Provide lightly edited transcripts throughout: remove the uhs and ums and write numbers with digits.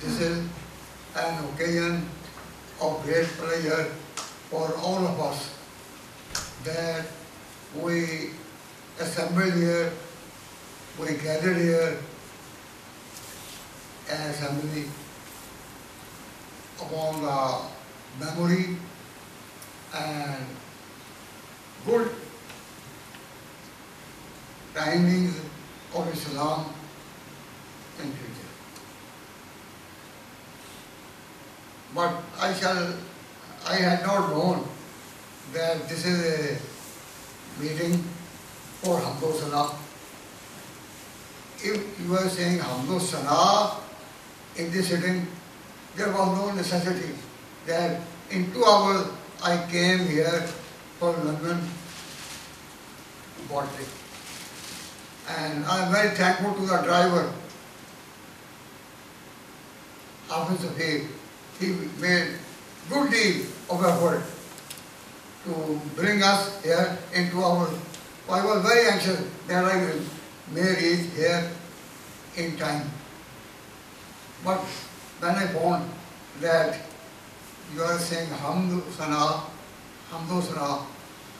this is an occasion of great pleasure for all of us that we assembled here, we gathered here an assembly upon the memory and good timings of Islam in future. But I had not known that this is a meeting for Hamdo Sana. If you are saying Hamdo Sana in this sitting, there was no necessity that in 2 hours I came here for London bought it. And I am very thankful to the driver, Hafiz Safir. He made good deal of effort to bring us here in 2 hours. I was very anxious that I will reach here in time. But when I found that you are saying Hamdu Sana,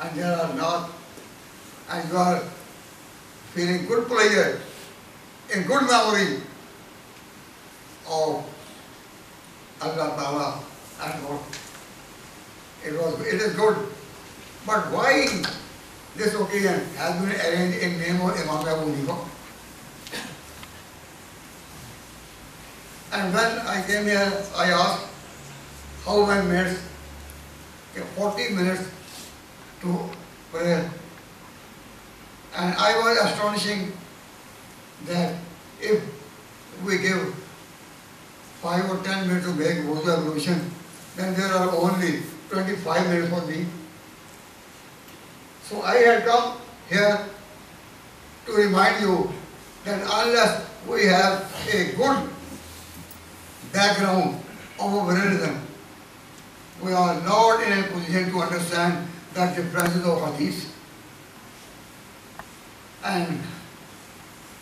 and there are not, and you are feeling good pleasure, in good memory of Allah Ta'ala and God. It is good. But why this occasion has been arranged in name of Imam Abu Hanifa? And when I came here, I asked how many minutes? 40 minutes to prayer. And I was astonishing that if we give 5 or 10 minutes to make wudu ablution, then there are only 25 minutes for me. So I had come here to remind you that unless we have a good background of our religion, we are not in a position to understand the differences of hadith. And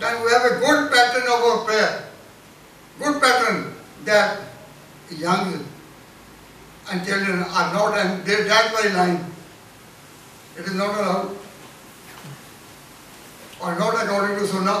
then we have a good pattern of our prayer, good pattern that young and children are not, and they that very line. It is not allowed, or not according to Sunnah.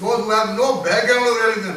those who have no background of religion,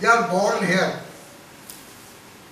they are born here,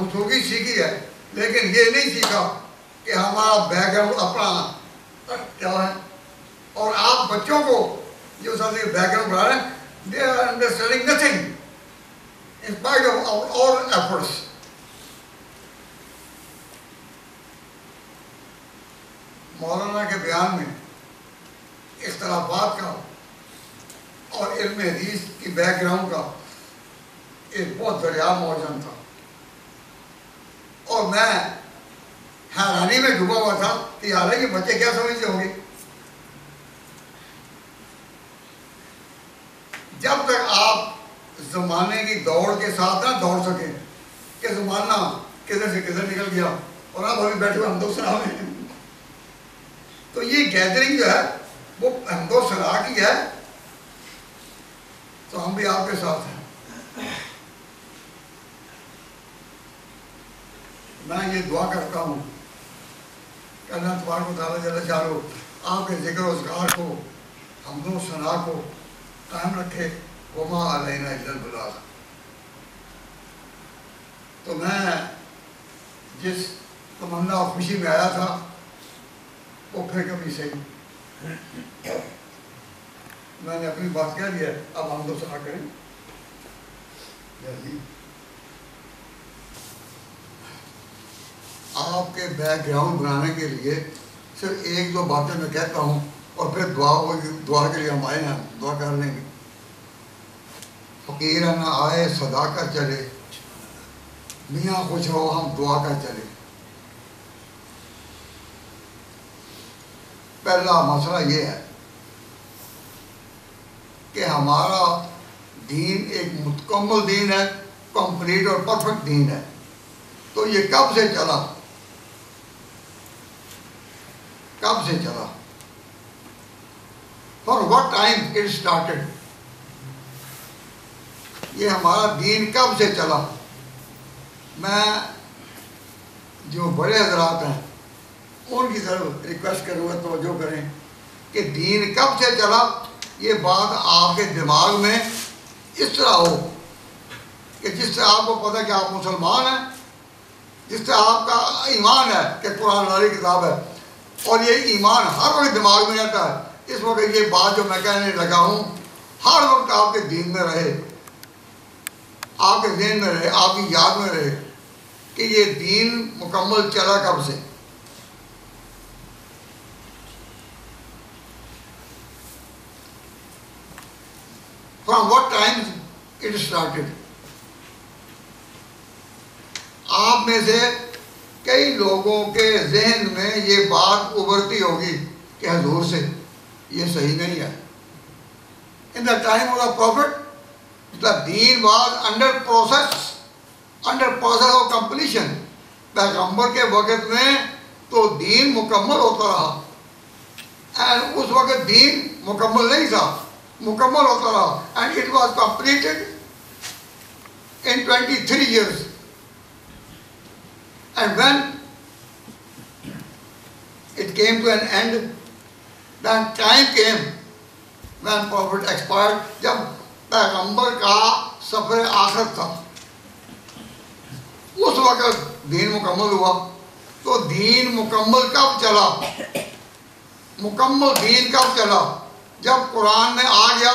گفتگو سیکھی ہے، لیکن یہ نہیں سیکھا کہ ہمارا back ground اپنا کیا ہے. اور آپ بچوں کو جو ساتھ بیک گراؤنڈ بنا رہے ہیں، they are understanding nothing in spite of our efforts. مولانا کے بیان میں اختلافات کا اور علم حدیث کی بیک گراؤنڈ کا ایک بہت دریا موجود تھا، اور میں حیرانی میں ڈوبا ہوا تھا کہ یار یہ بچے کیا سمجھتے ہوں گے. جب تک آپ زمانے کی دوڑ کے ساتھ نہ دوڑ سکیں کہ زمانہ کدھر سے کدھر نکل گیا اور آپ ابھی بیٹھے ہوئے حمد و ثنا میں، تو یہ گیدرنگ جو ہے وہ حمد و ثنا کی ہے. تو ہم بھی آپ کے ساتھ ہیں. میں یہ دعا کرتا ہوں کہ اللہ تبارک و تعالیٰ جل جلالہ آپ کے ذکر و اذکار کو، حمد و ثنا کو قائم رکھے. وما علینا الا البلاغ. تو میں جس تمنا اور خوشی میں آیا تھا وہ پھر کبھی صحیح، میں نے اپنی بات کہہ دی ہے. اب ہم دوسرا کریں. آپ کے بیک گراؤنڈ بنانے کے لیے صرف ایک دو باتیں میں کہتا ہوں اور پھر دعا کے لیے ہم آئے ہیں، دعا کر لیں گے. فقیر نہ آئے صدا کر چلے، میاں خوش ہو ہم دعا کر چلے. پہلا مسئلہ یہ ہے کہ ہمارا دین ایک مکمل دین ہے، کمپلیٹ اور پرفیکٹ دین ہے. تو یہ کب سے چلا؟ کب سے چلا؟ For what time it started? یہ ہمارا دین کب سے چلا؟ میں جو بڑے حضرات ہیں ان کی طرف ریکویسٹ کروں گا توجہ کریں کہ دین کب سے چلا. یہ بات آپ کے دماغ میں اس طرح ہو کہ جس سے آپ کو پتہ کہ آپ مسلمان ہیں، جس سے آپ کا ایمان ہے کہ قرآن والی کتاب ہے، اور یہ ایمان ہر وقت دماغ میں رہتا ہے. اس وقت یہ بات جو میں کہنے لگا ہوں ہر وقت آپ کے دین میں رہے، آپ کے ذہن میں رہے، آپ کی یاد میں رہے کہ یہ دین مکمل چلا کب سے. From what time it started? آپ میں سے کئی لوگوں کے ذہن میں یہ بات ابھرتی ہوگی کہ حضور سے یہ صحیح نہیں ہے. In the time of the Prophet, the deen was under process of completion. پیغمبر کے وقت میں تو دین مکمل ہوتا رہا، and اس وقت دین مکمل نہیں تھا، مکمل ہوتا رہا. And it was completed in 23 years. And when it came to an end, then time came when Prophet expired. جب پیغمبر کا سفر آخرت تھا اس وقت دین مکمل ہوا. تو دین مکمل کب چلا؟ مکمل دین کب چلا؟ جب قرآن میں آ گیا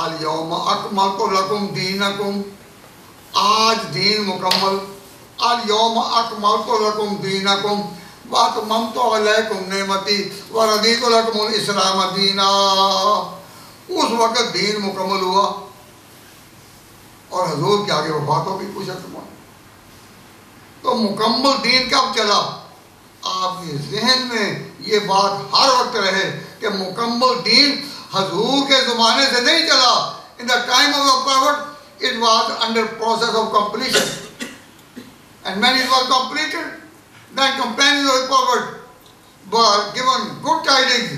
الیوم اکملت لکم دینکم، آج دین مکمل. الیوم اکملت لکم دینکم واتممت علیکم نعمتی ورضیت لکم الاسلام دینا. اس وقت دین مکمل ہوا اور حضور کے آگے وفات ہو گئی کچھ عرصہ. تو مکمل دین کب چلا؟ آپ کے ذہن میں یہ بات ہر وقت رہے کہ مکمل دین حضور کے زمانے سے نہیں چلا. In the time of the Prophet, it was under process of completion. And when it was completed, then companions of the Prophet were given good tidings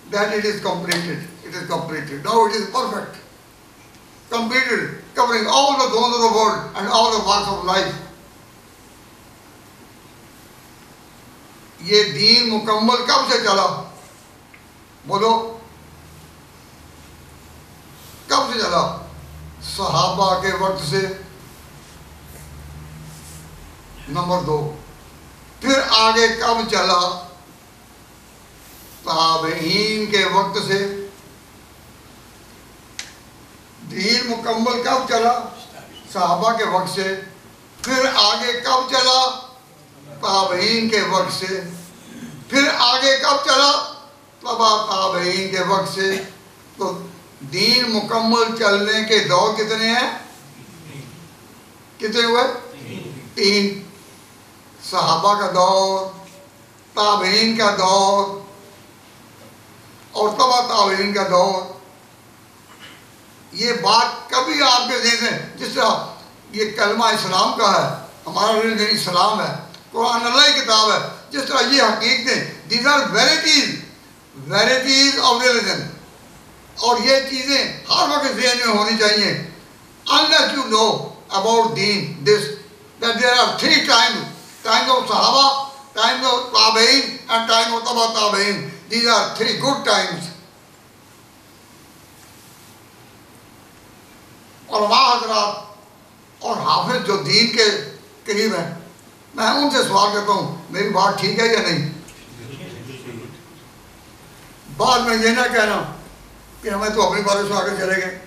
that it is completed. It is completed. Now it is perfect. Completed, covering all the zones of the world and all the walks of life. یہ دین مکمل کب سے چلا؟ بولو کب سے چلا؟ صحابہ کے وقت سے. نمبر 2، پھر آگے کب چلا؟ تابعین کے وقت سے۔ دین مکمل کب چلا؟ صحابہ کے وقت سے۔ پھر آگے کب چلا؟ تابعین کے وقت سے۔ پھر آگے کب چلا؟ تبع تابعین کے وقت سے۔ تو دین مکمل چلنے کے دور کتنے ہیں؟ کتنے ہوئے؟ 3۔ صحابہ کا دور، تابعین کا دور اور تبع تابعین کا دور۔ یہ بات کبھی آپ کے ذہن میں، جس طرح یہ کلمہ اسلام کا ہے، ہمارا ریلیجن اسلام ہے، قرآن اللہ کی کتاب ہے، جس طرح یہ حقیقتیں، these are varieties of religion, اور یہ چیزیں ہر وقت ذہن میں ہونی چاہیے۔ unless you know about deen, this, that there are 3 times of Sahaba, times of Tabe'in and time of Taba Tabe'in. These are 3 good times. علماء حضرات اور حافظ جو دین کے قریب ہیں، میں ان سے سوال کرتا ہوں میری بات ٹھیک ہے یا نہیں؟ بعد میں یہ نہ کہنا کہ ہمیں تو اپنی باتیں سنا کر چلے گئے۔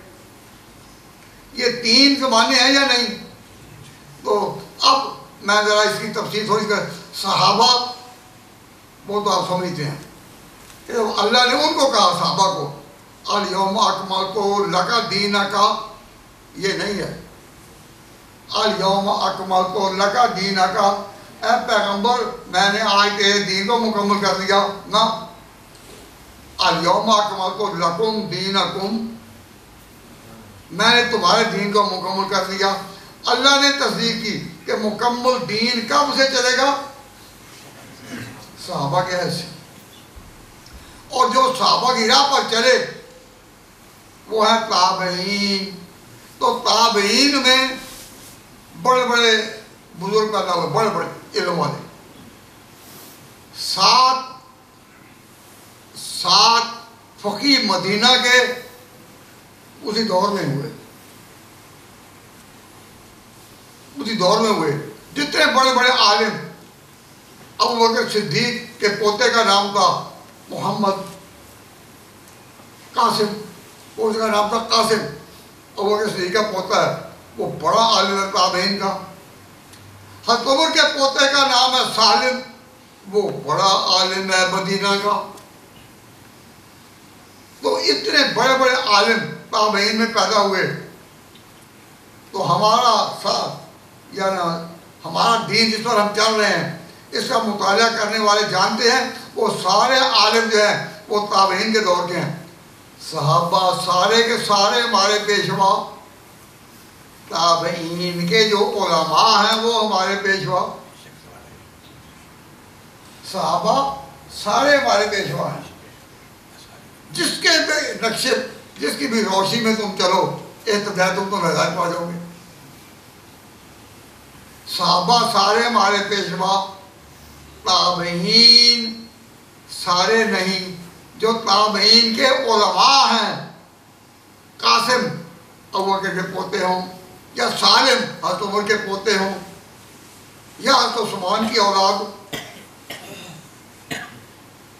یہ 3 زمانے ہیں یا نہیں؟ تو اب میں ذرا اس کی تفصیل تھوڑی کر، صحابہ وہ تو آپ سمجھتے ہیں کہ اللہ نے ان کو کہا، صحابہ کو، الیوم اکملت لک دینک، یہ نہیں ہے الیوم اکملت لک دینک، اے پیغمبر میں نے آج تیرے دین کو مکمل کر دیا، نہ، الیوم اکملت لکم دینکم، میں نے تمہارے دین کو مکمل کر دیا۔ اللہ نے تصدیق کی کہ مکمل دین کب سے چلے گا؟ صحابہ کے حیث سے، اور جو صحابہ کی راہ پر چلے وہ ہے تابعین۔ تو تابعین میں بڑے بڑے بزرگ پیدا ہوئے، بڑے بڑے علم والے، 7 فقیہ مدینہ کے اسی دور میں ہوئے، جتنے بڑے بڑے عالم، ابوبکر صدیق کے پوتے کا نام تھا محمد قاسم، اس کا نام تھا قاسم، ابوبکر صدیق کا پوتا ہے، وہ بڑا عالم ہے تابعین کا۔ حضرت عمر کے پوتے کا نام ہے سالم، وہ بڑا عالم ہے مدینہ کا۔ تو اتنے بڑے بڑے عالم تابعین میں پیدا ہوئے، تو ہمارا دین جس پر ہم چل رہے ہیں، اس کا مطالعہ کرنے والے جانتے ہیں وہ سارے عالم جو ہیں وہ تابعین کے دور کے ہیں۔ صحابہ سارے کے سارے ہمارے پیشوا، تابعین کے جو علماء ہیں وہ ہمارے پیشوا، صحابہ سارے ہمارے پیشوا ہیں۔ جس کے بھی نقشے، جس کی بھی روشنی میں تم چلو، اہتداء تم تو ہدایت پا جاؤ گے۔ صحابہ سارے ہمارے پیشوا، تابعین سارے نہیں، جو تابعین کے علماء ہیں، قاسم ابوبکر کے پوتے ہوں، یا سالم حضرت عمر کے پوتے ہوں، یا حضرت عثمان کی اولاد،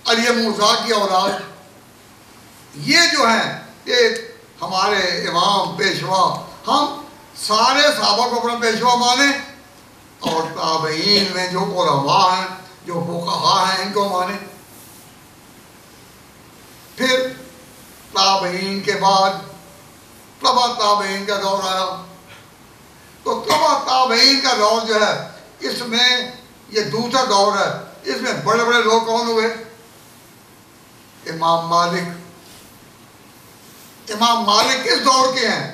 علی مرزا کی اولاد، یہ جو ہیں یہ ہمارے امام پیشوا، ہم سارے صحابہ کو اپنا پیشوا مانیں، اور تابعین میں جو علماء ہیں، جو فقہاء ہیں، ان کو مانیں۔ پھر تابعین کے بعد تبع تابعین کا دور آیا۔ تو تبع تابعین کا دور جو ہے، اس میں یہ دوسرا دور ہے، اس میں بڑے بڑے لوگ کون ہوئے؟ امام مالک کس دور کے ہیں؟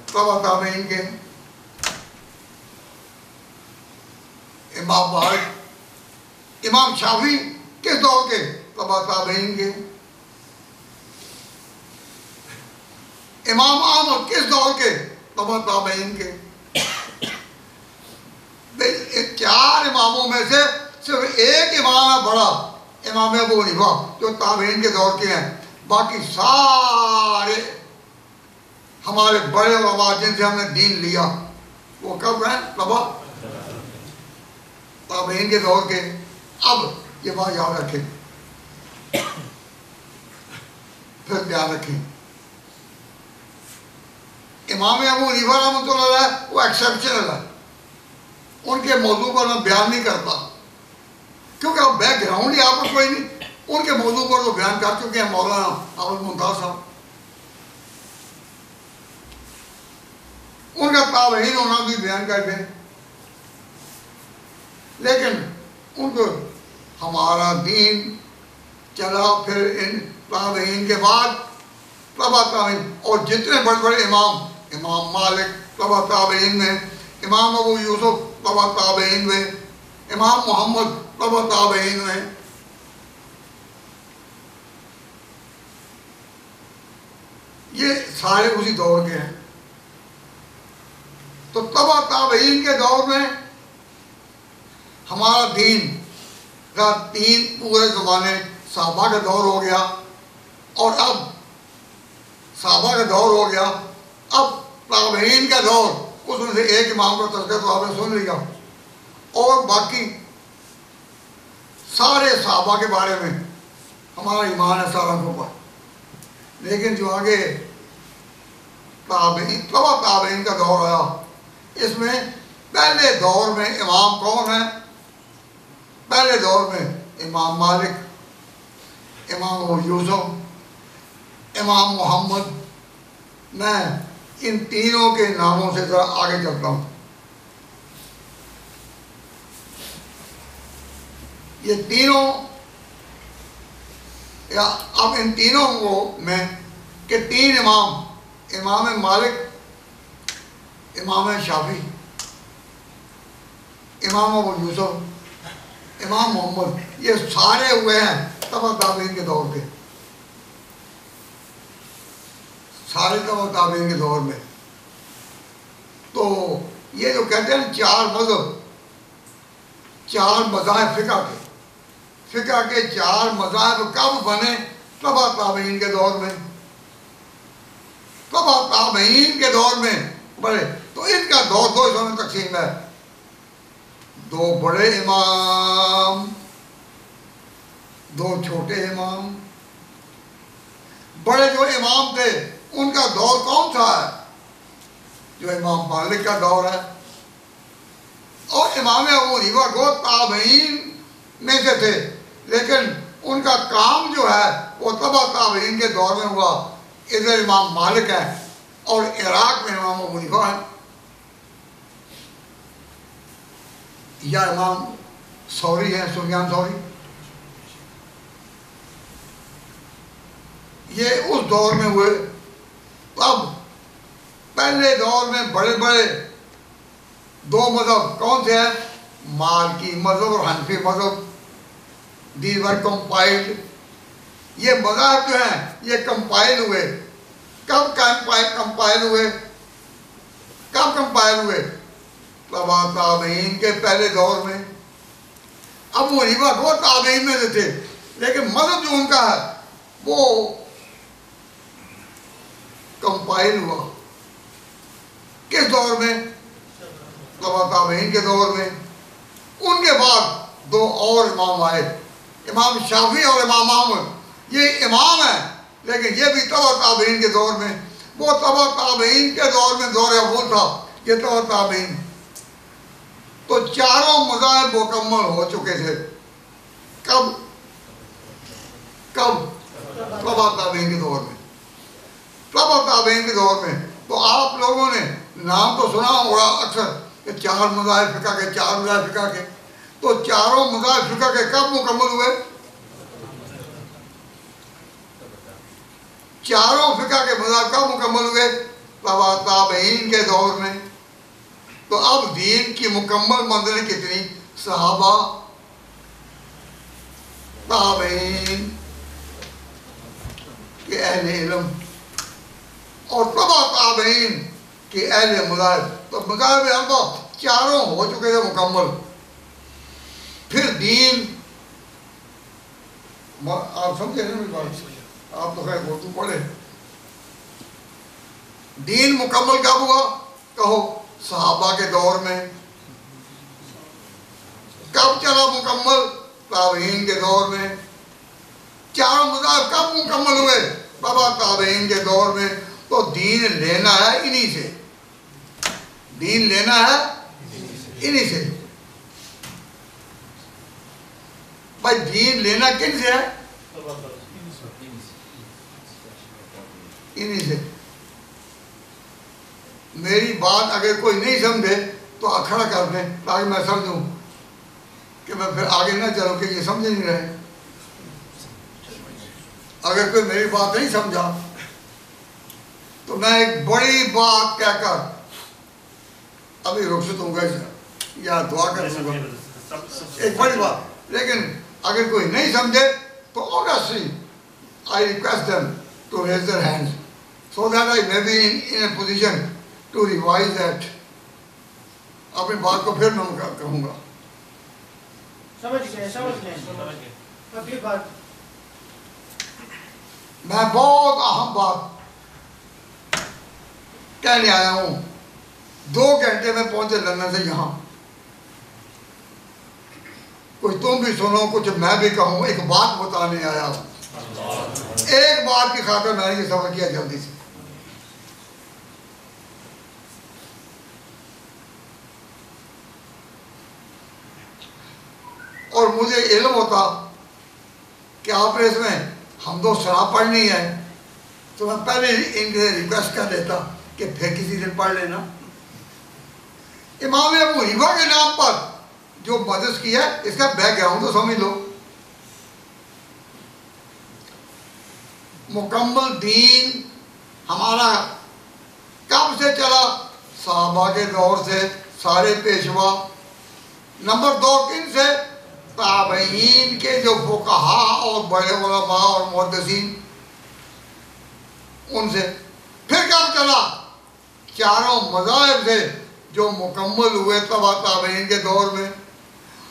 تبع تابعین کے۔ امام مالک، امام شافعی کس دور کے؟ تبع تابعین کے۔ امام احمد کس دور کے؟ تبع تابعین کے۔ 4 اماموں میں سے صرف ایک امام ہے بڑا، امام ابو حنیفہ، جو تابعین کے دور کے ہیں، باقی سارے ہمارے بڑے علماء جن سے ہم نے دین لیا، وہ کب ہیں؟ تابعین کے دور کے. اب یہ بات یاد رکھیں، پھر یاد رکھیں، امام ابو حنیفہ رحمۃ اللہ علیہ وہ ایکسیپشنل ہے، ان کے موضوع پر میں بیان نہیں کرتا کیونکہ اب بیک گراؤنڈ ہی آپ کو کوئی نہیں. ان کے موضوع پر وہ بیان کر چکے ہیں مولانا احمد ممتاز صاحب. ان کا تابعین ہونا بھی بیان کر کے، لیکن ان کو ہمارا دین چلا پھر ان تابعین کے بعد تبع تابعین. اور جتنے بڑے بڑے امام مالک تبع تابعین میں، امام ابو یوسف تبع تابعین میں، امام محمد تبع تابعین میں. یہ سارے اسی دور کے ہیں. تو تبع تابعین کے دور میں ہمارا دین کا پورے زمانے صحابہ کا دور ہو گیا، اور اب صحابہ کا دور ہو گیا، اب تابعین کا دور. اس میں سے ایک امام کا تذکرہ تو آپ نے سن لیا، اور باقی سارے صحابہ کے بارے میں ہمارا ایمان ہے سارا کے اوپر. لیکن جو آگے تبع تابعین کا دور آیا، اس میں پہلے دور میں امام کون ہیں؟ پہلے دور میں امام مالک، امام ابو یوسف، امام محمد. میں ان تینوں کے ناموں سے ذرا آگے چلتا ہوں. یہ تینوں، یا اب ان تینوں کو میں کہ تین امام مالک، امام شافعی، امام ابو یوسف، امام محمد، یہ سارے ہوئے ہیں تبع تابعین کے دور کے، سارے تبع تابعین کے دور میں. تو یہ جو کہتے ہیں چار مذاہب فقہ کے چار مذاہب کب بنے؟ تبع تابعین کے دور میں. تبع تابعین کے دور میں بڑے. تو ان کا دور دو حصوں میں تقسیم ہے، دو بڑے امام، دو چھوٹے امام. بڑے جو امام تھے ان کا دور کون سا ہے؟ جو امام مالک کا دور ہے. اور امام ابو حنیفہ کو تابعین میں سے تھے، لیکن ان کا کام جو ہے وہ تبع تابعین کے دور میں ہوا. ادھر امام مالک ہے اور عراق میں امام ابو حنیفہ ہے، یا امام ثوری ہیں، سفیان ثوری. یہ اس دور میں ہوئے. اب پہلے دور میں بڑے بڑے دو مذہب کون سے ہیں؟ مالکی مذہب اور حنفی مذہب. These were compiled. یہ مذاہب جو ہیں یہ کمپائل ہوئے. کب کمپائل ہوئے؟ تبع تابعین کے پہلے دور میں. ابو حنیفہ وہ تابعین میں سے تھے، لیکن مذہب جو ان کا ہے وہ کمپائل ہوا کس دور میں؟ تبع تابعین کے دور میں. ان کے بعد دو اور امام آئے، امام شافعی اور امام احمد. یہ امام ہیں لیکن یہ بھی تبع تابعین کے دور میں. وہ تبع تابعین کے دور میں دور اول تھا، یہ تبع تابعین. تو چاروں مذاہب مکمل ہو چکے تھے. کب؟ تبع تابعین کے دور میں. تبع تابعین کے دور میں. تو آپ لوگوں نے نام تو سنا ہوگا اکثر کہ چار مذاہب فقہ کے. تو چاروں مذاہب فقہ کے کب مکمل ہوئے؟ چاروں فقہ کے مذاہب کب مکمل ہوئے؟ تبع تابعین کے دور میں. تو اب دین کی مکمل منزلیں کتنی؟ صحابہ، تابعین کے اہل علم اور تبع تابعین کے اہل مذاہب. تو مذاہب اربع چاروں ہو چکے تھے مکمل. پھر دین، آپ سمجھے نا میری بات؟ آپ تو خیر اردو پڑھے. دین مکمل کب ہوا؟ کہو صحابہ کے دور میں. کب چلا مکمل؟ تابعین کے دور میں. چاروں مذاہب کب مکمل ہوئے؟ بابا تابعین کے دور میں. تو دین لینا ہے انہی سے، دین لینا ہے انہی سے. بھائی دین لینا کن سے ہے؟ انہی سے. میری بات اگر کوئی نہیں سمجھے تو کھڑا کر دیں تاکہ میں سمجھوں کہ میں پھر آگے نہ چلوں کہ یہ سمجھ نہیں رہے. اگر کوئی میری بات نہیں سمجھا تو میں ایک بڑی بات کہہ کر ابھی رخصت ہوں گا یا دعا کروں گا، ایک بڑی بات. لیکن اگر کوئی نہیں سمجھے تو obviously I request them to raise their hands so that I may be in a position to revise that. اپنی بات کو پھر میں کہوں گا. سمجھ گئے. اگلی بات میں بہت اہم بات کہنے آیا ہوں. 2 گھنٹے میں پہنچے لندن سے یہاں. کچھ تم بھی سنو، کچھ میں بھی کہوں. ایک بات بتانے آیا ہوں. ایک بات کی خاطر میں نے یہ سفر کیا جلدی سے. اور مجھے علم ہوتا کہ آپ نے اس میں حمد و ثنا پڑھنی ہے تو میں پہلے ان سے ریکویسٹ کر دیتا کہ پھر کسی دن پڑھ لینا. امام ابو حنیفہ کے نام پر جو مدرس کی ہے اس کا بیک گراؤنڈ تو سمجھ لو. مکمل دین ہمارا کب سے چلا؟ صحابہ کے دور سے، سارے پیشوا. نمبر 2 کن سے؟ تابعین کے جو فقہاء اور بڑے علماء اور محدثین، ان سے. پھر کب چلا؟ چاروں مذاہب سے جو مکمل ہوئے تبع تابعین کے دور میں.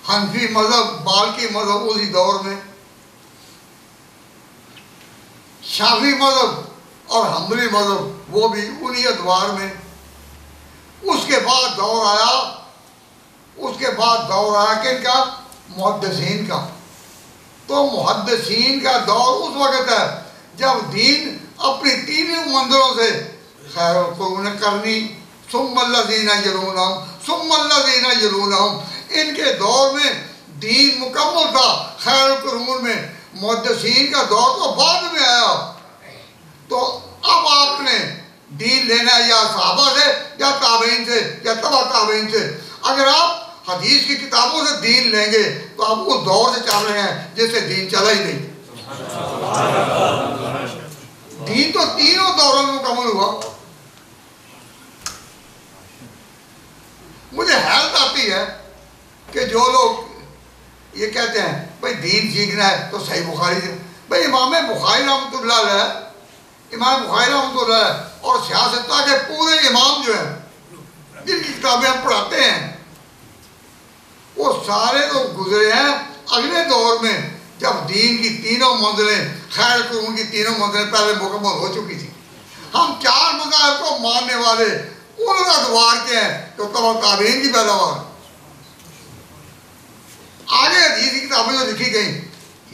حنفی مذہب، مالکی مذہب اسی دور میں، شافعی مذہب اور حنبلی مذہب وہ بھی انہی ادوار میں. اس کے بعد دور آیا کن کا؟ محدثین کا. تو محدثین کا دور اس وقت ہے جب دین اپنی 3 منزلوں سے خیر القرون کرنی، ثم الذین یلونہم، ثم الذین یلونہم، ان کے دور میں دین مکمل تھا. خیر القرون میں محدثین کا دور تو بعد میں آیا. تو اب آپ نے دین لینا ہے یا صحابہ سے یا تابعین سے یا تبع تابعین سے. اگر آپ حدیث کی کتابوں سے دین لیں گے تو آپ اس دور سے چل رہے ہیں جس سے دین چلا ہی نہیں. دین تو 3 دوروں میں مکمل ہوا. مجھے حیرت آتی ہے کہ جو لوگ یہ کہتے ہیں بھائی دین سیکھنا ہے تو صحیح بخاری سے. بھائی امام بخاری رحمۃ اللہ علیہ، امام بخاری رحمۃ اللہ علیہ اور سیاستہ کے پورے امام جو ہیں جن کی کتابیں ہم پڑھاتے ہیں وہ سارے تو گزرے ہیں اگلے دور میں جب دین کی 3 منزلیں، خیر القرون کی 3 منزلیں پہلے مکمل ہو چکی تھی. ہم 4 مذاہب کو ماننے والے ان ادوار کے ہیں جو تبع تابعین کی پیداوار. آگے حدیث کی کتابیں جو لکھی گئیں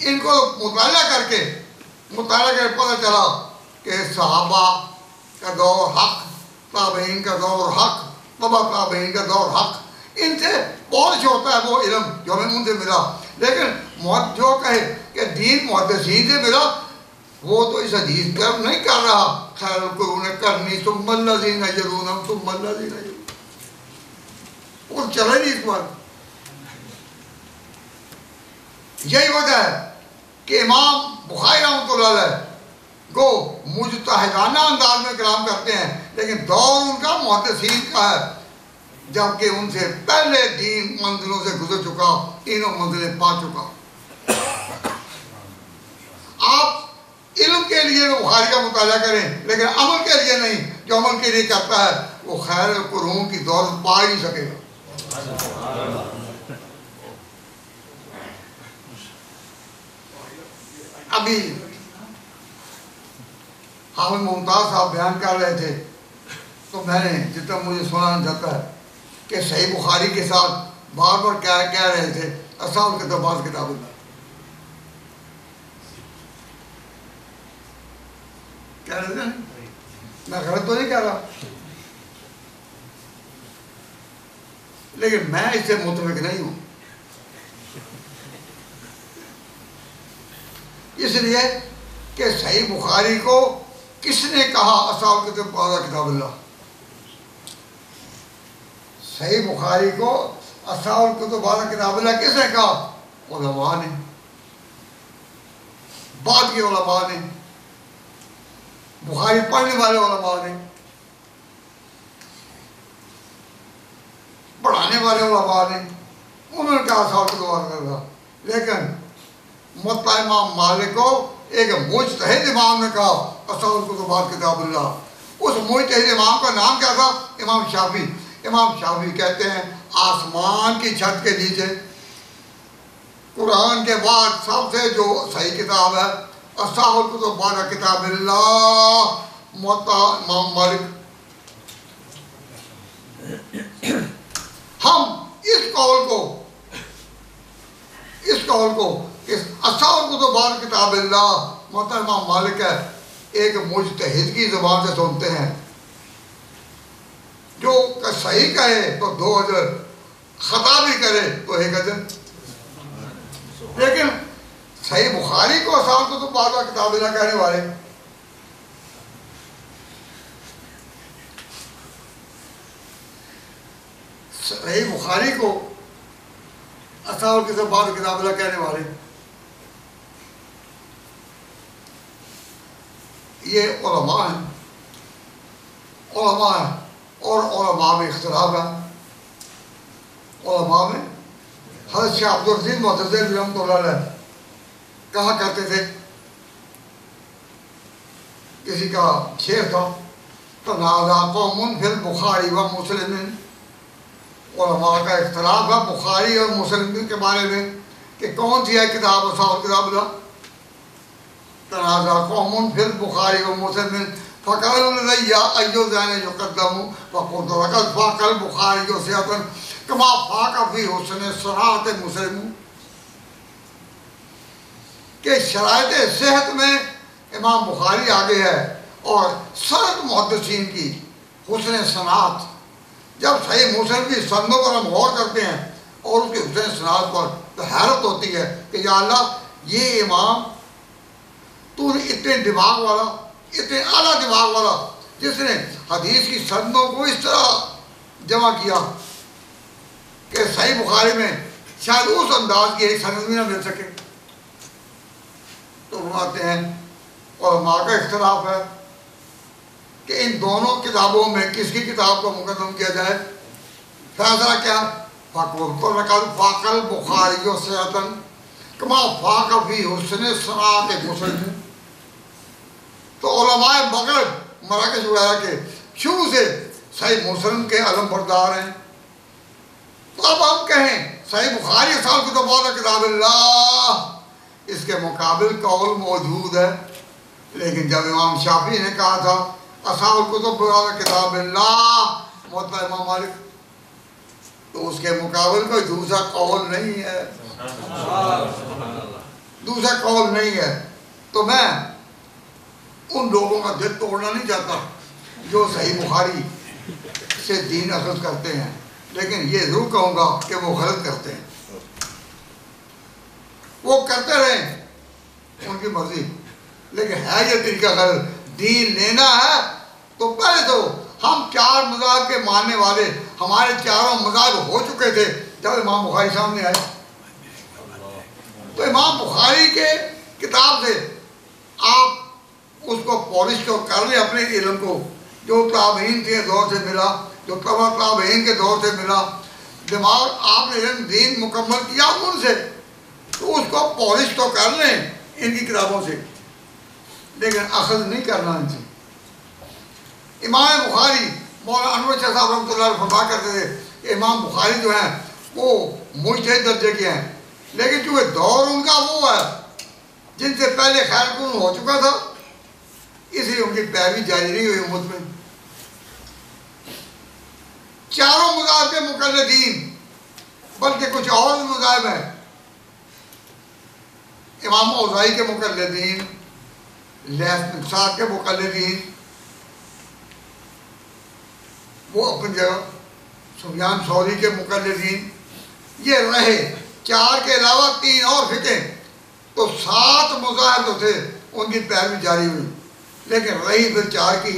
ان کو مطالعہ کر کے پتہ چلا کہ صحابہ کا دور حق، تابعین کا دور حق، تبع تابعین کا دور حق. ان سے پالش ہوتا ہے وہ علم جو ہمیں ان سے ملا. لیکن جو کہے کہ دین محدثین سے ملا وہ تو اس حدیث پر نہیں کر رہا. خیر القرون کرنی، ثم الذین یلونہم، ثم الذین یلونہم، وہ چلے نہیں اس پر. یہی وجہ ہے کہ امام بخاری رحمۃ اللہ علیہ کو مجتہدانہ انداز میں کلام کرتے ہیں لیکن دور ان کا محدثین کا ہے جبکہ ان سے پہلے دین منزلوں سے گزر چکا، 3 منزلیں پا چکا. آپ علم کے لیے بخاری کا مطالعہ کریں لیکن عمل کے لیے نہیں. جو عمل کے لیے کرتا ہے وہ خیر القرون کی دولت پا ہی نہیں سکے گا. ابھی حافظ ممتاز صاحب بیان کر رہے تھے تو میں نے جتنا مجھے سنانا جاتا ہے کہ صحیح بخاری کے ساتھ بار بار کہہ رہے تھے اصحاب الکتب بعض کتاب اللہ. کہہ رہے تھے میں غلط تو نہیں کہہ رہا, لیکن میں اس سے متفق نہیں ہوں. اس لیے کہ صحیح بخاری کو کس نے کہا اصحاب الکتب بعض کتاب اللہ؟ صحیح بخاری کو اصحاب الکتب بعض کتاب اللہ کس نے کہا؟ علماء نے, بعد کے علماء نے, بخاری پڑھنے والے علماء نے, پڑھانے والے علماء نے, انہوں نے کہا اصحاب الکتب بعض کتاب اللہ. لیکن موطا امام مالک کو ایک مجتہد امام نے کہا اصحاب الکتب بعض کتاب اللہ. اس مجتہد امام کا نام کیا تھا؟ امام شافعی. امام شافعی کہتے ہیں آسمان کی چھت کے نیچے قرآن کے بعد سب سے جو صحیح کتاب ہے اصحاب الکتب بعض کتاب اللہ, موطا امام مالک. ہم اس قول کو اصحاب الکتب بعض کتاب اللہ موطا امام مالک ہے ایک مجتہد کی زبان سے سنتے ہیں. جو صحیح کہے تو 2 اجر, خطا بھی کرے تو 1 اجر. لیکن صحیح بخاری کو اصحاب الکتب بعض کتاب اللہ کہنے والے صحیح بخاری کو اصحاب الکتب بعض کتاب اللہ کہنے والے یہ علماء ہیں. اور علماء میں اختلاف ہے. علماء میں حضرت شاہ عبدالعزیز معتزلی رحمۃ اللہ علیہ کہا کرتے تھے, کسی کا شعر تھا, تنازع قوم فی البخاری و مسلم. علماء کا اختلاف ہے بخاری اور مسلم کے بارے میں کہ کون سی ہے کتاب اصحاب کتاب اللہ. تنازع قوم فی البخاری و مسلم فقالوا لدي أي ذان يقدم فقلت لقد فاق البخاري صحة كما فاق في حسن صناعة مسلم. کہ شرائط صحت میں امام بخاری آگے ہے اور سند محدثین کی حسن صناعت. جب صحیح مسلم کی سندوں پر ہم غور کرتے ہیں اور اس کی حسن صناعت پر تو حیرت ہوتی ہے کہ یا اللہ یہ امام تو نے اتنے دماغ والا, اتنے اعلیٰ دماغ والا, جس نے حدیث کی سندوں کو اس طرح جمع کیا کہ صحیح بخاری میں شاید اس انداز کی ایک سند بھی نہ مل سکے. تو فرماتے ہیں علماء کا اختلاف ہے کہ ان دونوں کتابوں میں کس کی کتاب کو مقدم کیا جائے. فیصلہ کیا؟ فاق البخاری صحتاً کما فاق فی حسن صناعت مسلم. تو علماء مغرب مراکش وغیرہ کے شروع سے صحیح مسلم کے علم بردار ہیں. تو اب ہم کہیں صحیح بخاری اصحاب الکتب بعض کتاب اللہ, اس کے مقابل قول موجود ہے. لیکن جب امام شافعی نے کہا تھا اصحاب الکتب بعض کتاب اللہ موطا امام مالک, تو اس کے مقابل کوئی دوسرا قول نہیں ہے, دوسرا قول نہیں ہے. تو میں ان لوگوں کا دل توڑنا نہیں چاہتا جو صحیح بخاری سے دین اخذ کرتے ہیں, لیکن یہ ضرور کہوں گا کہ وہ غلط کرتے ہیں. وہ کرتے رہیں, ان کی مرضی, لیکن ہے یہ طریقہ غلط. دین لینا ہے تو پہلے تو ہم 4 مذاہب کے ماننے والے, ہمارے 4 مذاہب ہو چکے تھے جب امام بخاری سامنے آئے. تو امام بخاری کے کتاب سے آپ اس کو پالش تو کر لیں اپنے علم کو, جو تابعین کے دور سے ملا, جو تابعین کے دور سے ملا, دماغ آپ نے علم دین مکمل کیا ان سے, تو اس کو پالش تو کر لیں ان کی کتابوں سے, لیکن اخذ نہیں کرنا ان سے. امام بخاری مولانا انور شاہ صاحب رحمۃ اللہ علیہ فرمایا کرتے تھے کہ امام بخاری جو ہیں وہ مجتہد درجے کے ہیں, لیکن چونکہ دور ان کا وہ ہے جن سے پہلے خیر قرون ہو چکا تھا, اس لیے ان کی پیروی جاری نہیں ہوئی امت میں. چاروں مذاہب کے مقلدین، بلکہ کچھ اور مذاہب ہیں، امام اوزاعی کے مقلدین، لیث بن سعد کے مقلدین، وہ اپنی جگہ، سفیان ثوری کے مقلدین، یہ رہے 4 کے علاوہ 3 اور فقہ، تو 7 مذاہب جو تھے ان کی پیروی جاری ہوئی، لیکن رہی پھر 4 کی۔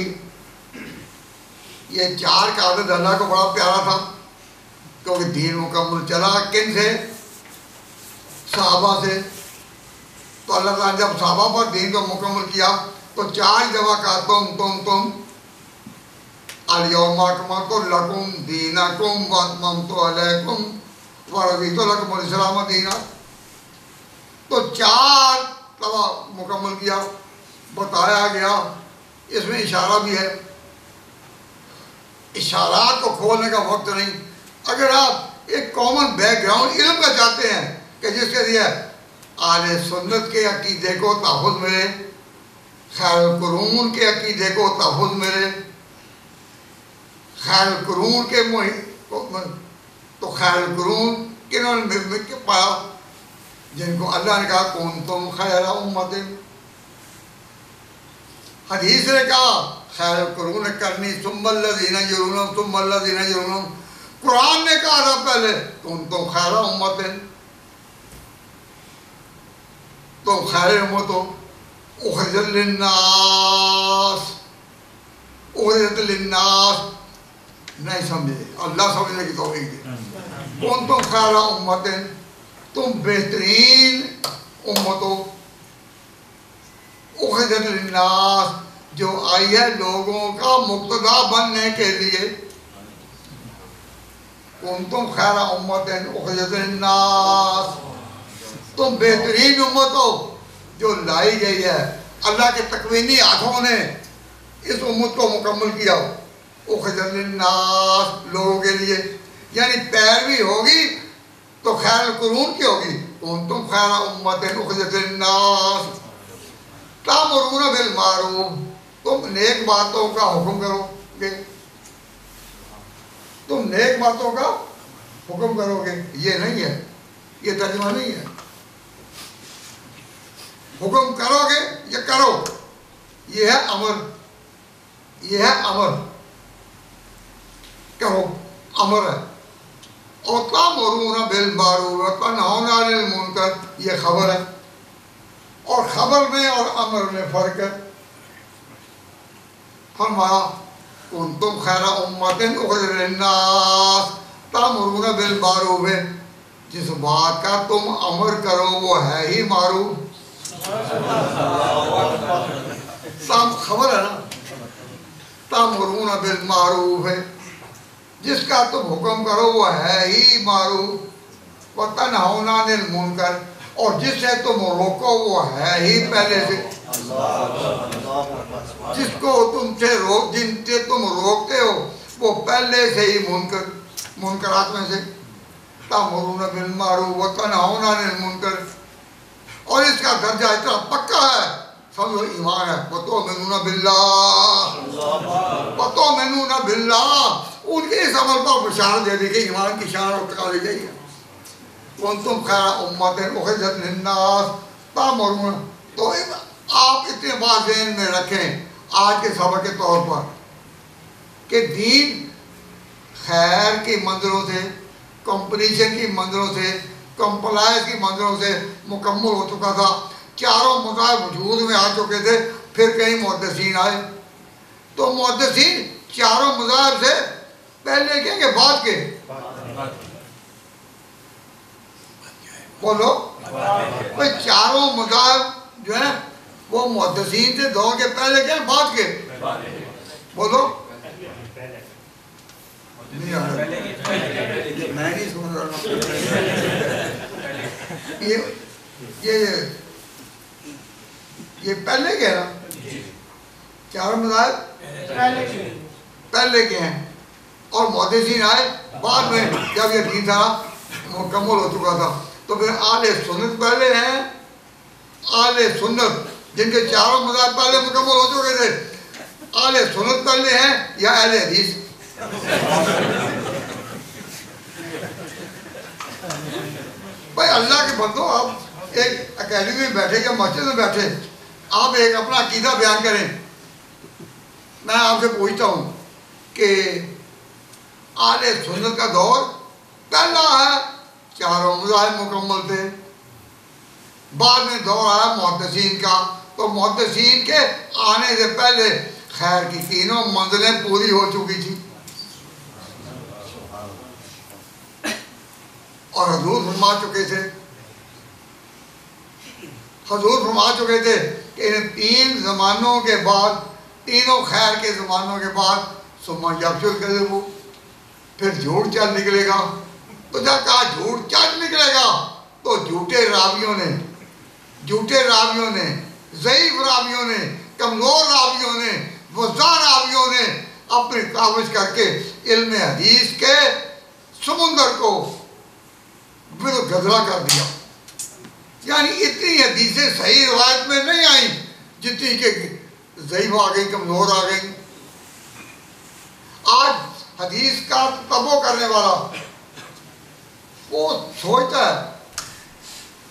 یہ 4 کا عدد اللہ کو بڑا پیارا تھا، کیونکہ دین مکمل چلا کن سے؟ صحابہ سے۔ تو اللہ تعالیٰ نے جب صحابہ پر دین کو مکمل کیا تو 4 جمع کا تم الیوم اکملت لکم دینکم واتممت علیکم ورضیت لکم الاسلام دینا، تو 4 دفعہ مکمل کیا، بتایا گیا۔ اس میں اشارہ بھی ہے، اشارات کو کھولنے کا وقت نہیں۔ اگر آپ ایک کامن بیک گراؤنڈ علم کا چاہتے ہیں کہ جس کے لیے اہل سنت کے عقیدے کو تحفظ ملے، خیر القرون کے عقیدے کو تحفظ ملے، خیر القرون کے تو خیر القرون کنہوں نے پایا؟ جن کو اللہ نے کہا کنتم خیر امت، حدیث نے کہا خیر القرون کرنی ثم الذین یلونہم ثم الذین یلونہم، قرآن نے کہا تھا پہلے کنتم خیر امت، تم خیر امت ہو، اخرجت للناس، اخرجت للناس، نہیں سمجھے، اللہ سمجھنے کی توفیق دے، کنتم خیر امت، تم بہترین امت ہو، اخرجت للناس، جو آئی ہے لوگوں کا مقتدا بننے کے لیے، کنتم خیر امت اخرجت للناس، تم بہترین امت ہو جو لائی گئی ہے، اللہ کے تکوینی ہاتھوں نے اس امت کو مکمل کیا، اخرجت للناس، لوگوں کے لیے، یعنی پیروی ہوگی تو خیر القرون کی ہوگی، کنتم خیر امت اخرجت للناس تأمرون بالمعروف، تم نیک باتوں کا حکم کرو گے، تم نیک باتوں کا حکم کرو گے، یہ نہیں ہے، یہ ترجمہ نہیں ہے، حکم کرو گے یا کرو، یہ ہے امر، یہ ہے امر، کرو، امر ہے، اور تأمرون بالمعروف وتنہون عن المنکر، یہ خبر ہے، اور خبر میں اور امر میں فرق ہے۔ فرمایا کنتم خیر امت اخرجت للناس تأمرون بالمعروف، جس بات کا تم امر کرو وہ ہے ہی معروف، خبر ہے نا، تأمرون بالمعروف، جس کا تم حکم کرو وہ ہے ہی معروف، وتنہون عن المنکر، اور جس سے تم روکو وہ ہے ہی پہلے سے، جس کو تم سے جن سے تم روکتے ہو وہ پہلے سے ہی منکرات میں سے، تأمرون بالمعروف وتنہون عن المنکر، اور اس کا درجہ اتنا پکا ہے، سمجھو ایمان ہے، وتؤمنون باللہ، وتؤمنون باللہ، ان کے اس عمل پر بشارت دے دی کہ ایمان کی شان اور تقاضے یہی ہے، کنتم خیر امت اخرجت للناس تأمرون۔ تو آپ اتنے بات ذہن میں رکھیں آج کے سبق کے طور پر کہ دین خیر کی منظروں سے، کمپلیشن کی منظروں سے، کمپلائنس کی منظروں سے مکمل ہو چکا تھا، چاروں مذاہب وجود میں آ چکے تھے، پھر کئی محدثین آئے، تو محدثین چاروں مذاہب سے پہلے کے کہ بعد کے؟ بولو بھئی، چاروں مذاہب جو ہیں وہ محدثین سے دور کے پہلے کے بعد کے؟ بولو، میں نہیں سن رہا ہوں، یہ پہلے کے نا، چاروں مذاہب پہلے کے ہیں، اور محدثین آئے بعد میں جب یہ دین تھا مکمل ہو چکا تھا، تو پھر اہل سنت پہلے ہیں، اہل سنت جن کے چاروں مذاہب پہلے مکمل ہو چکے تھے، اہل سنت پہلے ہیں یا اہل حدیث؟ بندو آپ ایک اکیڈمی میں بیٹھے یا مسجد میں بیٹھے آپ ایک اپنا عقیدہ بیان کریں. میں آپ سے پوچھتا ہوں کہ اہل سنت کا دور پہلا ہے چاروں مذاہب مکمل تھے، بعد میں دور آیا محدثین کا، تو محدثین کے آنے سے پہلے خیر کی تینوں منزلیں پوری ہو چکی تھی. اور حضور فرما چکے تھے کہ ان تین زمانوں کے بعد، تینوں خیر کے زمانوں کے بعد ثم یفشو الکذب، پھر جھوٹ چل نکلے گا. تو جب کہا جھوٹ چل نکلے گا تو جھوٹے راویوں نے ضعیف راویوں نے، کمزور راویوں نے، وضاع راویوں نے اپنی کاوش کر کے علم حدیث کے سمندر کو گدلا کر دیا. یعنی اتنی حدیثیں صحیح روایت میں نہیں آئیں جتنی کہ ضعیف آ گئی، کمزور آ گئی. آج حدیث کا تبو کرنے والا وہ سوچتا ہے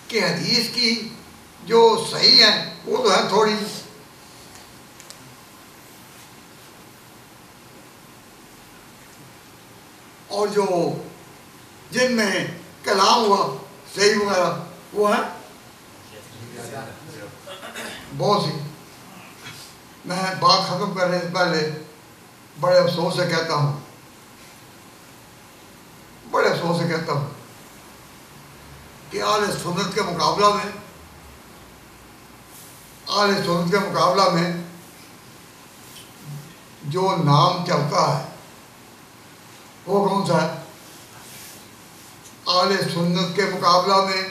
کہ حدیث کی جو صحیح ہیں وہ تو ہے تھوڑی، اور جو جن میں کلام ہوا صحیح وغیرہ وہ ہیں بہت سی. میں بات ختم کرنے سے پہلے بڑے افسوس سے کہتا ہوں کہ اہل سنت کے مقابلہ میں جو نام چلتا ہے وہ کون سا ہے؟ اہل سنت کے مقابلہ میں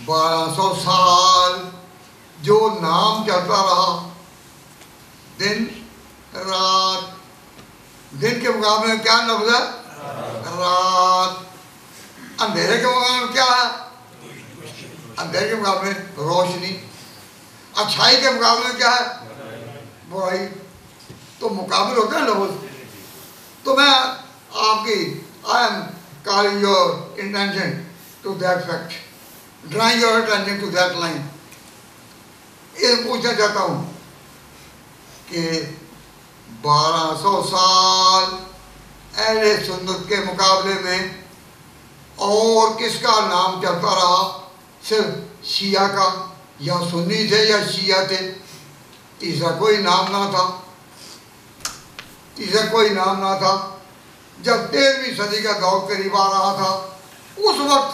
1200 سال جو نام چلتا رہا، دن رات. دن کے مقابلے میں کیا لفظ ہے؟ رات. اندھیرے کے مقابلے میں کیا ہے؟ اندھیرے کے مقابلے میں روشنی. اچھائی کے مقابلے میں کیا ہے؟ برائی. تو مقابل ہوتے ہیں لفظ. تو میں آپ کی I am calling your attention to that fact, drawing your attention to that line. یہ پوچھنا چاہتا ہوں کہ 1200 سال اہل سنت کے مقابلے میں اور کس کا نام چلتا رہا؟ صرف شیعہ کا، یا سنی تھے یا شیعہ تھے، تیسرا کوئی نام نہ تھا. جب 13ویں صدی کا دور قریب آ رہا تھا اس وقت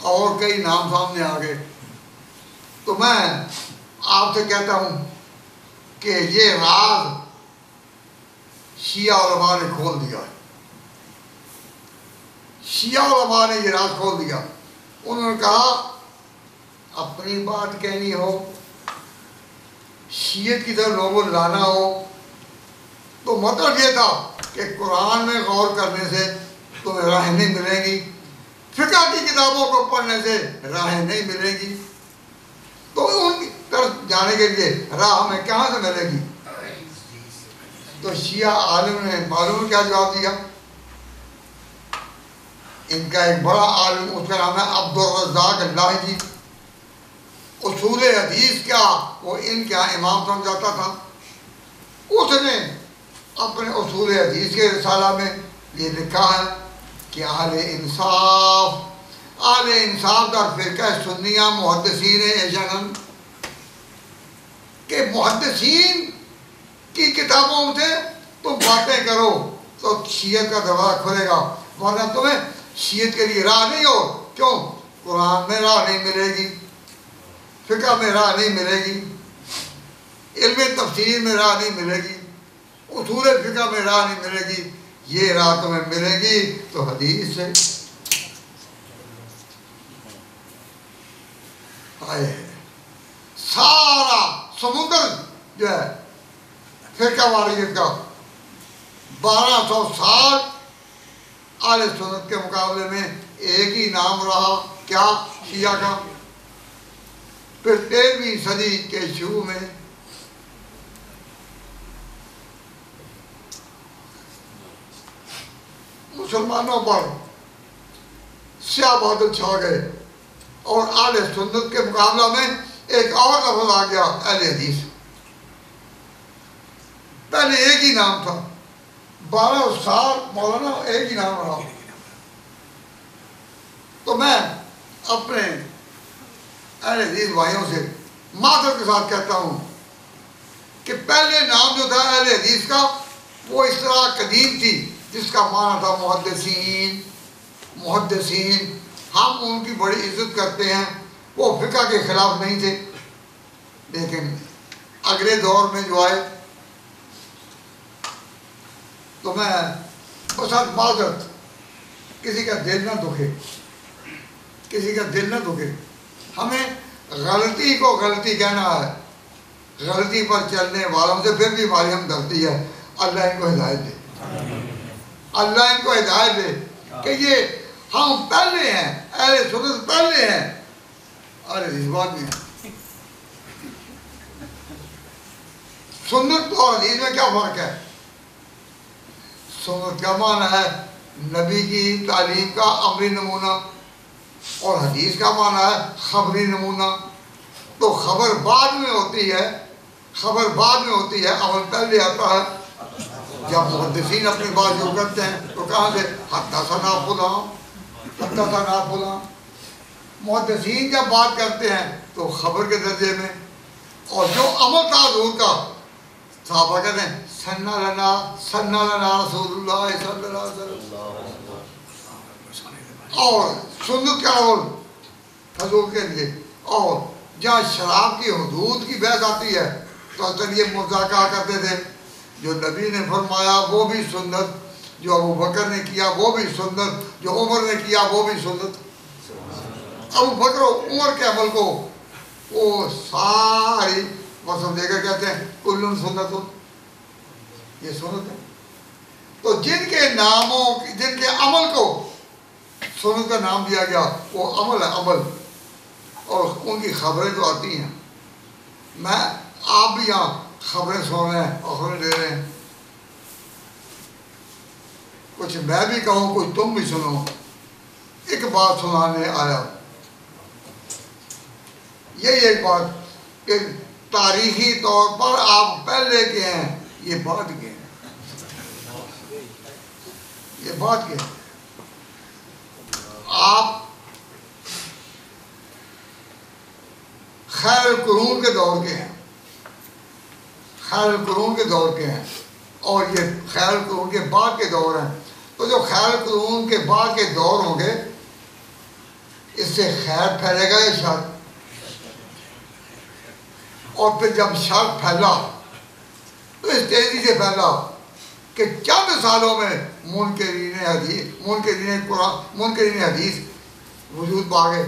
اور کئی نام سامنے آ گئے. تو میں آپ سے کہتا ہوں کہ یہ راز شیعہ علماء نے کھول دیا ہے. شیعہ علماء نے یہ راز کھول دیا. انہوں نے کہا اپنی بات کہنی ہو، شیعت کی طرف لوگوں کو لانا ہو، تو مطلب یہ تھا کہ قرآن میں غور کرنے سے تمہیں راہ نہیں ملے گی، فقہ کی کتابوں کو پڑھنے سے راہ نہیں ملے گی. تو ان کی طرف جانے کے لیے راہ ہمیں کہاں سے ملے گی؟ تو شیعہ عالم نے معلوم کیا جواب دیا؟ ان کا ایک بڑا عالم، اس کا نام ہے عبدالرزاق اللاہجی. اصول حدیث کا وہ ان کے یہاں امام سمجھاتا تھا. اس نے اپنے اصول حدیث کے رسالہ میں یہ لکھا ہے کہ اہل انصاف در فرقہ سنیہ محدثین ایشن، کہ محدثین کی کتابوں سے تم باتیں کرو تو شیعت کا دروازہ کھلے گا، ورنہ تمہیں شیعت کے لیے راہ نہیں ہو. کیوں؟ قرآن میں راہ نہیں ملے گی، فقہ میں راہ نہیں ملے گی، علم تفسیر میں راہ نہیں ملے گی، اصول فقہ میں راہ نہیں ملے گی. یہ راہ تمہیں ملے گی تو حدیث سے. سارا سمندر جو ہے فرقہ واریت کا 1200 سال اہل سنت کے مقابلے میں ایک ہی نام رہا، کیا؟ شیعہ کا. پھر 13ویں صدی کے شروع میں مسلمانوں پر سیاہ بادل چھا گئے اور اہل سنت کے مقابلہ میں ایک اور لفظ آ گیا اہل حدیث. پہلے ایک ہی نام تھا, 12 سال مولانا ایک ہی نام رہا. تو میں اپنے اہل حدیث بھائیوں سے معذرت کے ساتھ کہتا ہوں کہ پہلے نام جو تھا اہل حدیث کا وہ اس طرح قدیم تھی جس کا معنی تھا محدثین. محدثین ہم ان کی بڑی عزت کرتے ہیں, وہ فقہ کے خلاف نہیں تھے, لیکن اگلے دور میں جو آئے تو میں بس معذرت, کسی کا دل نہ دکھے, کسی کا دل نہ دکھے. ہمیں غلطی کو غلطی کہنا ہے, غلطی پر چلنے والوں سے پھر بھی ہماری ہمدردی ہے. اللہ ان کو ہدایت دے, اللہ ان کو ہدایت دے کہ یہ ہم پہلے ہیں, اہل سنت پہلے ہیں, ارے اس بات میں سنت اور حدیث میں کیا فرق ہے؟ سنت کا معنی ہے نبی کی تعلیم کا عملی نمونہ, اور حدیث کا معنی ہے خبری نمونہ. تو خبر بعد میں ہوتی ہے, خبر بعد میں ہوتی ہے, عمل پہلے آتا ہے. جب محدثین اپنی بات جو کرتے ہیں تو کہاں سے حدثنا فلاں, حدثنا فلاں. محدثین جب بات کرتے ہیں تو خبر کے درجے میں, اور جو عمل تھا حضور کا صحابہ کہتے ہیں سنہ لنا رسول اللہ صلی اللہ علیہ وسلم. اور سنت کا رول حضور کے لیے. اور جہاں شراب کی حدود کی بحث آتی ہے تو اصل یہ مرزا کہا کرتے تھے جو نبی نے فرمایا وہ بھی سنت, جو ابو بکر نے کیا وہ بھی سنت, جو عمر نے کیا وہ بھی سنت. ابو بکر و عمر کے عمل کو وہ ساری وصف دے کر کہتے ہیں کلن سنت, یہ سنت ہے. تو جن کے ناموں, جن کے عمل کو سنت کا نام دیا گیا وہ عمل ہے, عمل. اور ان کی خبریں تو آتی ہیں. میں آپ بھی یہاں خبریں سن رہے ہیں اور خبریں لے رہے ہیں. کچھ میں بھی کہوں, کچھ تم بھی سنو. ایک بات سنانے آیا, یہی ایک بات کہ تاریخی طور پر آپ پہلے کے ہیں, یہ بات کے ہیں, یہ بات کے ہیں. آپ خیر القرون کے دور کے ہیں, خیر القرون کے دور کے ہیں, اور یہ خیر القرون کے بعد کے دور ہیں. تو جو خیر القرون کے بعد کے دور ہوں گے اس سے خیر پھیلے گا یا شر؟ اور پھر جب شر پھیلا تو اس تیزی سے پھیلا کہ چند سالوں میں منکرین حدیث, منکرین قرآن, منکرین حدیث وجود پا گئے.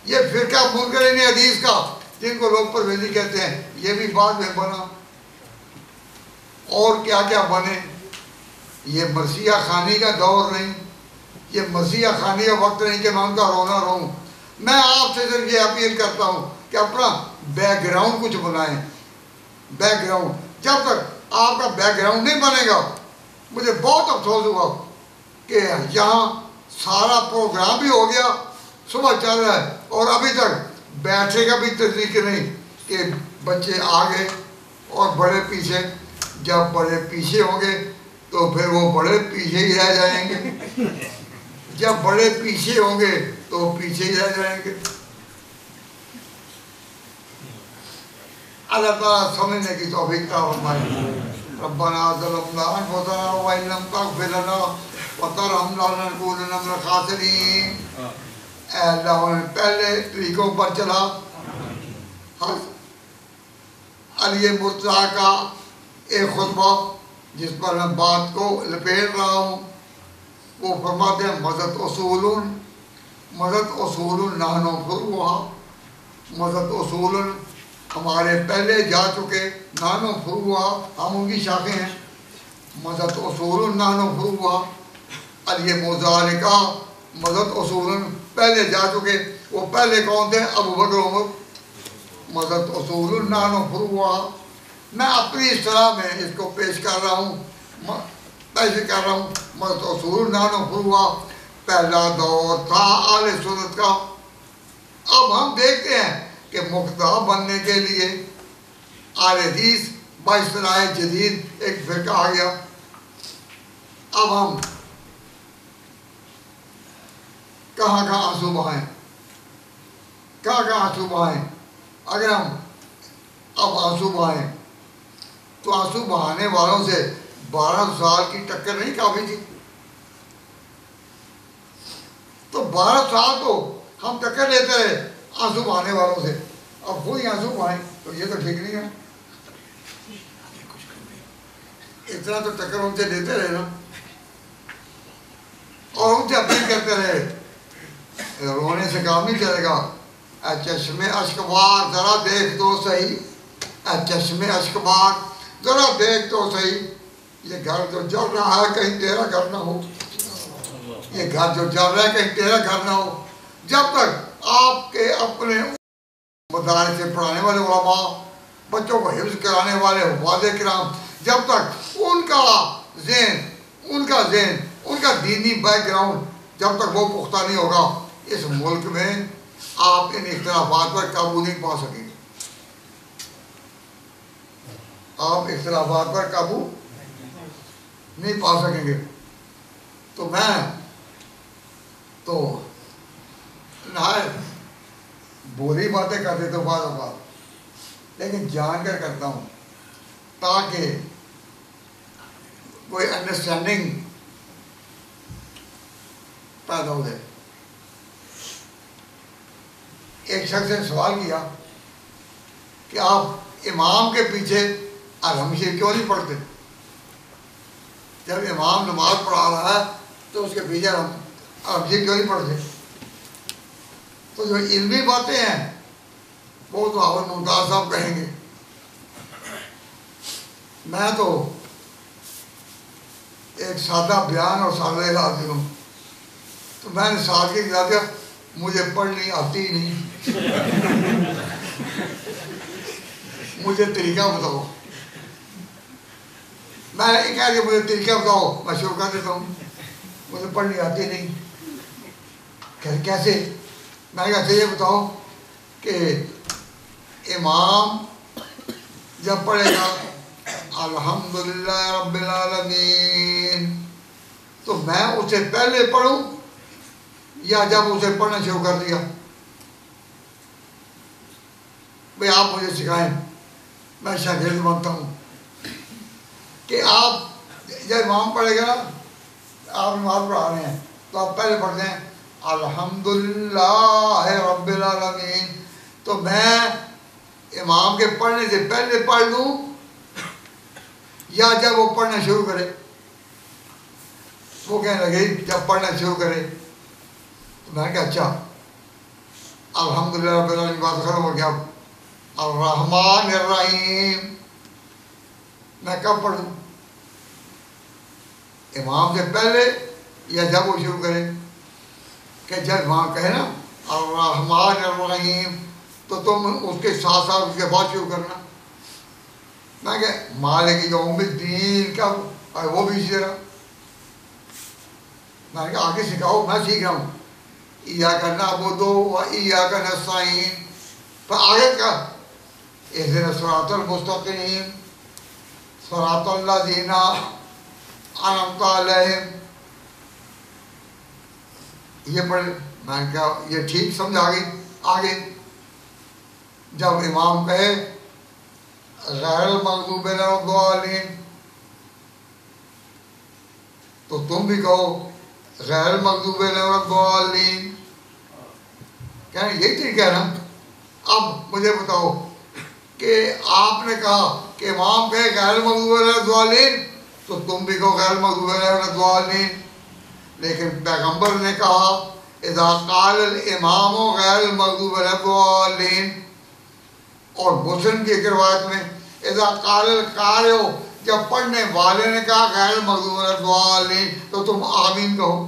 یہ فرقہ منکرین حدیث کا جن کو لوگ پرویزی کہتے ہیں یہ بھی بعد میں بنا. اور کیا کیا بنے. یہ مرثیہ خانی کا دور نہیں, یہ مرثیہ خانی کا وقت نہیں کہ میں ان کا رونا رہوں. میں آپ سے صرف یہ اپیل کرتا ہوں کہ اپنا بیک گراؤنڈ کچھ بنائیں. بیک گراؤنڈ, جب تک آپ کا بیک گراؤنڈ نہیں بنے گا, مجھے بہت افسوس ہوا کہ یہاں سارا پروگرام بھی ہو گیا, صبح چل رہا ہے, اور ابھی تک بیٹھے کا بھی طریقہ نہیں کہ بچے آگے اور بڑے پیچھے. جب بڑے پیچھے ہوں گے تو پھر وہ بڑے پیچھے ہی رہ جائیں گے, جب بڑے پیچھے ہوں گے تو پیچھے ہی رہ جائیں گے. اللہ تعالیٰ سمجھنے کی توفیق عطا فرمائے. ربنا ظلمنا انفسنا وان لم تغفر لنا وترحمنا لنكونن من الخاسرین. اے اللہ نے پہلے طریقوں پر چلا. علی مرتضیٰ کا ایک خطبہ جس پر میں بات کو لپیٹ رہا ہوں, وہ فرماتے ہیں مضت اصول نحن فروعها. مضت اصول ہمارے پہلے جا چکے, نحن فروعها ہم ان کی شاخیں ہیں. مضت اصول نحن فروعها. علی مرتضیٰ کا مضت اصول پہلے جا چکے. وہ پہلے کون تھے؟ ابو بکر عمر. مضت اصول نحن فروعها. میں اپنی اصطلاح میں اس کو پیش کر رہا ہوں, مضت اصول نحن فروعها. پہلا دور تھا اہل سنت کا. اب ہم دیکھتے ہیں کہ مقتدا بننے کے لیے اہل حدیث باصطلاح جدید ایک فرقہ آ گیا. اب ہم کہاں کہاں آنسو بہائیں, کہاں کہاں آنسو بہائیں. اگر ہم اب آنسو بہائیں تو آنسو بہانے والوں سے 12 سال کی ٹکر نہیں کافی تھی. تو 12 سال تو ہم ٹکر لیتے رہے آنسو بہانے والوں سے. اب وہی آنسو بہائیں تو یہ تو ٹھیک نہیں ہے. اتنا تو ٹکر ان سے لیتے رہے نا, اور ان سے اپیل کرتے رہے. رونے سے کام نہیں چلے گا. اے چشمے اشکبار ذرا دیکھ تو صحیح, اے چشمے اشکبار ذرا دیکھ تو صحیح, یہ گھر جو جل رہا ہے کہیں تیرا گھر نہ ہو. یہ گھر جو جل رہا ہے کہیں تیرا گھر نہ ہو. جب تک آپ کے اپنے مدارس سے پڑھانے والے علماء, بچوں کو حفظ کرانے والے حفاظ کرام, جب تک ان کا ذہن ان کا دینی بیک گراؤنڈ جب تک وہ پختہ نہیں ہوگا, اس ملک میں آپ ان اختلافات پر قابو نہیں پا سکیں گے. آپ اختلافات پر قابو نہیں پا سکیں گے. تو میں تو نہایت بری باتیں کرتے تو بعض اوقات, لیکن جان کر کرتا ہوں تاکہ کوئی انڈرسٹینڈنگ پیدا ہو جائے. ایک شخص نے سوال کیا کہ آپ امام کے پیچھے ارحم شریف کیوں نہیں پڑھتے؟ جب امام نماز پڑھا رہا ہے تو اس کے پیچھے ارحم شریف کیوں نہیں پڑھتے؟ تو جو علمی باتیں ہیں وہ تو حافظ ممتاز صاحب کہیں گے. میں تو ایک سادہ بیان اور سادہ علاج ہوں. تو میں نے سادگی کہا دیا, مجھے پڑھنی آتی نہیں, مجھے طریقہ بتاؤ. میں نے کہا کہ مجھے طریقہ بتاؤ, میں شروع کر دیتا ہوں. مجھے پڑھنی آتی نہیں. کیسے؟ میں نے کہا یہ بتاؤ کہ امام جب پڑھے گا الحمدللہ رب العالمین, تو میں اسے پہلے پڑھوں یا جب اسے پڑھنا شروع کر دیا؟ بھئی آپ مجھے سکھائیں, میں شاگرد بنتا ہوں کہ آپ جب امام پڑھے گا نا, آپ نماز پڑھا رہے ہیں تو آپ پہلے پڑھتے ہیں الحمدللہ رب العالمین, تو میں امام کے پڑھنے سے پہلے پڑھ لوں یا جب وہ پڑھنا شروع کرے؟ وہ کہنے لگے جب پڑھنا شروع کرے. تو میں نے کہا اچھا الحمدللہ رب العالمین بات ختم ہو گیا, الرحمن الرحیم میں کب پڑھوں؟ امام سے پہلے یا جب وہ شروع کرے؟ کہ جب امام کہے نا الرحمن الرحیم تو تم اس کے ساتھ ساتھ اس کے بعد شروع کرنا. میں کہ مالک یوم الدین کا وہ بھی اسی طرح. میں نے کہا آگے سکھاؤ, میں سیکھ رہا ہوں. ایاک نعبد و ایاک نستعین, پر آگے کا اہدنا الصراط المستقیم صراط الذین انعمت علیہم, یہ پڑھ. میں نے کہا یہ ٹھیک سمجھ آ گئی. آگے جب امام کہے غیر المغضوب علیہم الضالین, تو تم بھی کہو غیر المغضوب علیہم الضالین. کہنا یہی طریقہ ہے نا. اب مجھے بتاؤ کہ آپ نے کہا کہ امام کہے غیر المغضوب علیہم الضالین تو تم بھی کہو غیر المغضوب علیہم الضالین. لیکن پیغمبر نے کہا اذا قال الامام غیر المغضوب علیہم الضالین, اور مسلم کی ایک روایت میں اذا قال القارئ, جب پڑھنے والے نے کہا غیر المغضوب علیہم الضالین تو تم آمین کہو.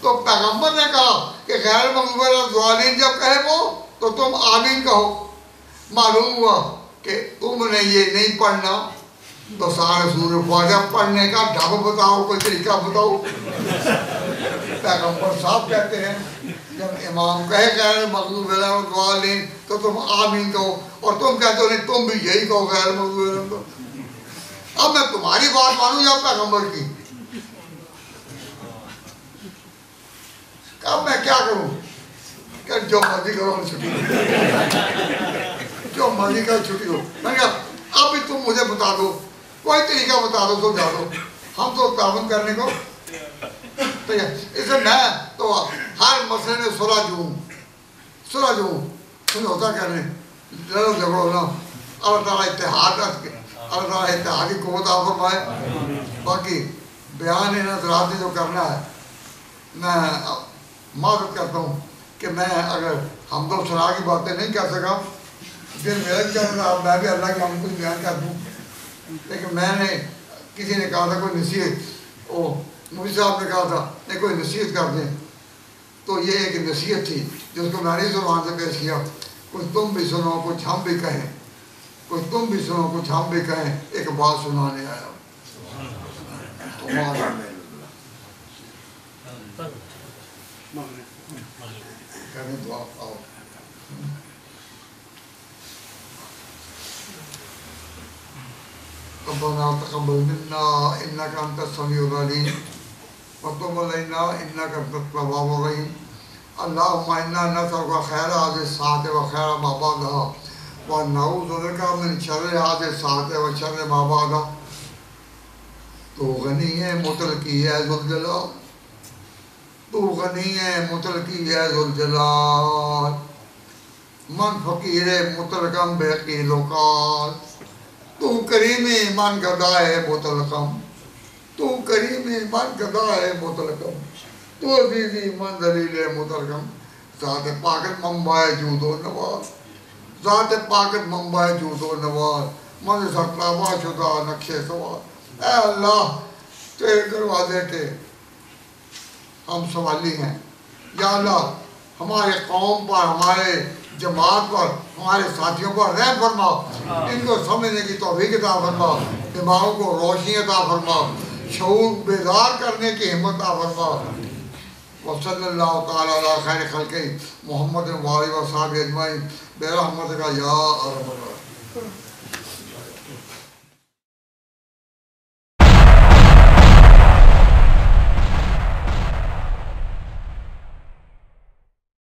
تو پیغمبر نے کہا کہ غیر المغضوب علیہم الضالین جب کہے وہ تو تم آمین کہو. معلوم ہوا کہ تم نے یہ نہیں پڑھنا تو سارے سورہ فاتحہ پڑھنے کا ڈھنگ بتاؤ, کوئی طریقہ بتاؤ. پیغمبر صاحب کہتے ہیں جب امام کہے غیر مغضوب علیہم الضالین تو تم آمین کہو، اور تم کہتے ہو نہیں تم بھی یہی کہو غیر مغضوب علیہم۔ اب میں تمہاری بات مانوں یا پیغمبر کی؟ اب میں کیا کروں کہ جو مرضی کرو چھٹی جو مرضی کرو چھٹی ہو۔ میں نے کہا اب بھی تم مجھے بتا دو، کوئی طریقہ بتا دو، سمجھا دو، ہم تو تعاون کرنے کو اس سے میں تو ہر مسئلے میں صلح جو ہوں سمجھوتا کرنے لڑو جھگڑو نا۔ اللہ تعالیٰ اتحادی قوت عطا فرمائے۔ باقی بیان نظرات جو کرنا ہے میں معذرت کرتا ہوں کہ میں اگر حمد و ثنا کی باتیں نہیں کر سکا، دل میرا بھی کہنا تھا میں بھی اللہ کے ہم کچھ بیان کر دوں، لیکن میں نے کسی نے کہا تھا کوئی نصیحت، مفتی صاحب نے کہا تھا نہیں کوئی نصیحت کر دیں، تو یہ ایک نصیحت تھی جس کو میں نے زبان سے پیش کیا، کچھ تم بھی سنو کچھ ہم بھی کہیں، کچھ تم بھی سنو کچھ ہم بھی کہیں، ایک بات سنانے آیا۔ کریں دعا آؤ۔ ربنا تقبل منا انك انت السميع العليم وتب علينا انك انت التواب الرحيم اللهم انا نسألك خير هذه الساعة وخير ما بعدها ونعوذ بك من شر هذه الساعة وشر ما بعدها۔ تو غنی ہے مطلقی ہے ذوالجلال، تو غنی ہے مطلقی ہے ذوالجلال، من فقیر مطلقم بے قیل و قال، تو کریمی من گدائے مطلقم، تو کریمی من گدائے مطلقم، تو عزیزی من ذلیل مطلقم۔ ذات پاکت منبع جود و نواز، ذات پاکت منبع جود و نواز، من سرتابہ شدہ نقش سوال۔ اے اللہ تیرے دروازے کے ہم سوالی ہیں، یا اللہ ہمارے قوم پر، ہمارے جماعت پر، ہمارے ساتھیوں پر رحم فرما، ان کو سمجھنے کی توفیق عطا فرما، دماغوں کو روشنی عطا فرما، شعور بیدار کرنے کی ہمت عطا فرما۔ وصلی اللہ تعالیٰ علی خیر خلقہ محمد و آلہ و صحبہ اجمعین برحمتک یا ارحم الراحمین۔